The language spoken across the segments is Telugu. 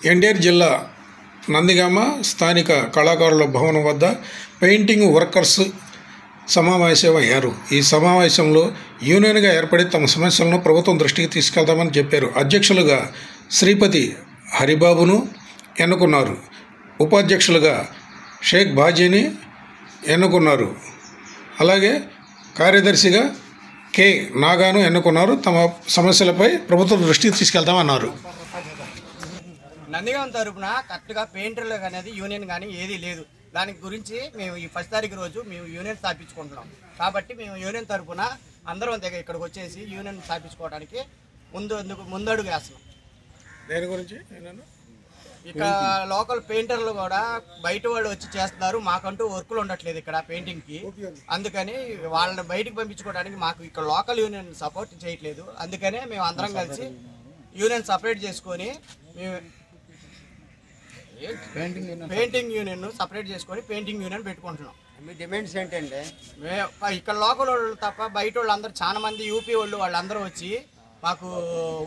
ఎన్టీఆర్ జిల్లా నందిగామ స్థానిక కళాకారుల భవనం వద్ద పెయింటింగ్ వర్కర్స్ సమావేశమయ్యారు. ఈ సమావేశంలో యూనియన్గా ఏర్పడి తమ సమస్యలను ప్రభుత్వం దృష్టికి తీసుకెళ్తామని చెప్పారు. అధ్యక్షులుగా శ్రీపతి హరిబాబును ఎన్నుకున్నారు. ఉపాధ్యక్షులుగా షేక్ బాజీని ఎన్నుకున్నారు. అలాగే కార్యదర్శిగా కె నాగాను ఎన్నుకున్నారు. తమ సమస్యలపై ప్రభుత్వం దృష్టికి తీసుకెళ్తామన్నారు. నందిగామ తరపున కరెక్ట్గా పెయింటర్లు అనేది యూనియన్ కానీ ఏదీ లేదు. దాని గురించి మేము ఈ 1 తారీఖు రోజు మేము యూనియన్ స్థాపించుకుంటున్నాం. కాబట్టి మేము యూనియన్ తరపున అందరం దగ్గర ఇక్కడికి వచ్చేసి యూనియన్ స్థాపించుకోవడానికి ముందడుగు వేస్తున్నాం. దేని గురించి ఇక లోకల్ పెయింటర్లు కూడా బయట వాళ్ళు వచ్చి చేస్తున్నారు. మాకంటూ వర్కులు ఉండట్లేదు ఇక్కడ పెయింటింగ్కి. అందుకని వాళ్ళని బయటికి పంపించుకోవడానికి మాకు ఇక్కడ లోకల్ యూనియన్ సపోర్ట్ చేయట్లేదు. అందుకనే మేము అందరం కలిసి యూనియన్ సపరేట్ చేసుకొని మేము పెయింటింగ్ యూనియన్ సపరేట్ చేసుకొని పెయింటింగ్ యూనియన్ పెట్టుకుంటున్నాం. మీ డిమాండ్స్ ఏంటండి? ఇక్కడ లోకల్ వాళ్ళు తప్ప బయట వాళ్ళు అందరూ చాలా మంది యూపీ వాళ్ళందరూ వచ్చి మాకు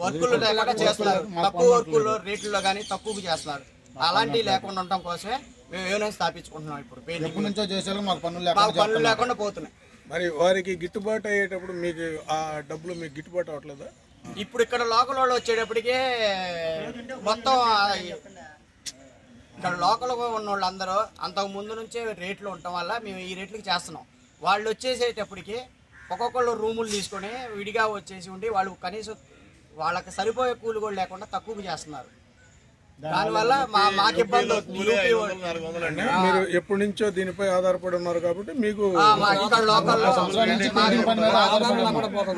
వర్కులు లేకుండా చేస్తున్నారు. తక్కువ వర్కుల్లో రేట్లలో కానీ తక్కువ చేస్తున్నారు. అలాంటివి లేకుండా ఉండటం కోసమే మేము యూనియన్ స్థాపించుకుంటున్నాం. ఇప్పుడు పెయింటింగ్ మాకు పనులు లేకుండా పోతున్నాయి. మరి వారికి గిట్టుబాటు అయ్యేటప్పుడు మీకు ఆ డబ్బులు మీకు గిట్టుబాటు అవ్వట్లేదా? ఇప్పుడు ఇక్కడ లోకల్ వాళ్ళు వచ్చేటప్పటికే మొత్తం ఇక్కడ లోకల్గా ఉన్న వాళ్ళందరూ అంతకు ముందు నుంచే రేట్లు ఉండటం వల్ల మేము ఈ రేట్లకి చేస్తున్నాం. వాళ్ళు వచ్చేసేటప్పటికి ఒక్కొక్కళ్ళు రూములు తీసుకొని విడిగా వచ్చేసి ఉండి వాళ్ళు కనీసం వాళ్ళకి సరిపోయే కూలి కూడా లేకుండా తక్కువగా చేస్తున్నారు. దానివల్ల మాకు ఇబ్బంది అవుతుంది. మీరు ఎప్పటి నుంచో దీనిపై ఆధారపడి ఉన్నారు కాబట్టి మీకు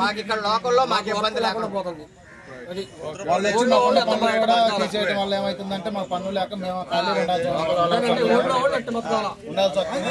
మాకు ఇక్కడ లోకల్లో మాకు ఇబ్బంది లేకుండా పోతుంది. వాళ్ళు వచ్చి మా పనులు కూడా తీసేయడం వల్ల ఏమవుతుందంటే మా పనులు లేక మేము ఖాళీ ఉండాల్సి వస్తుంది.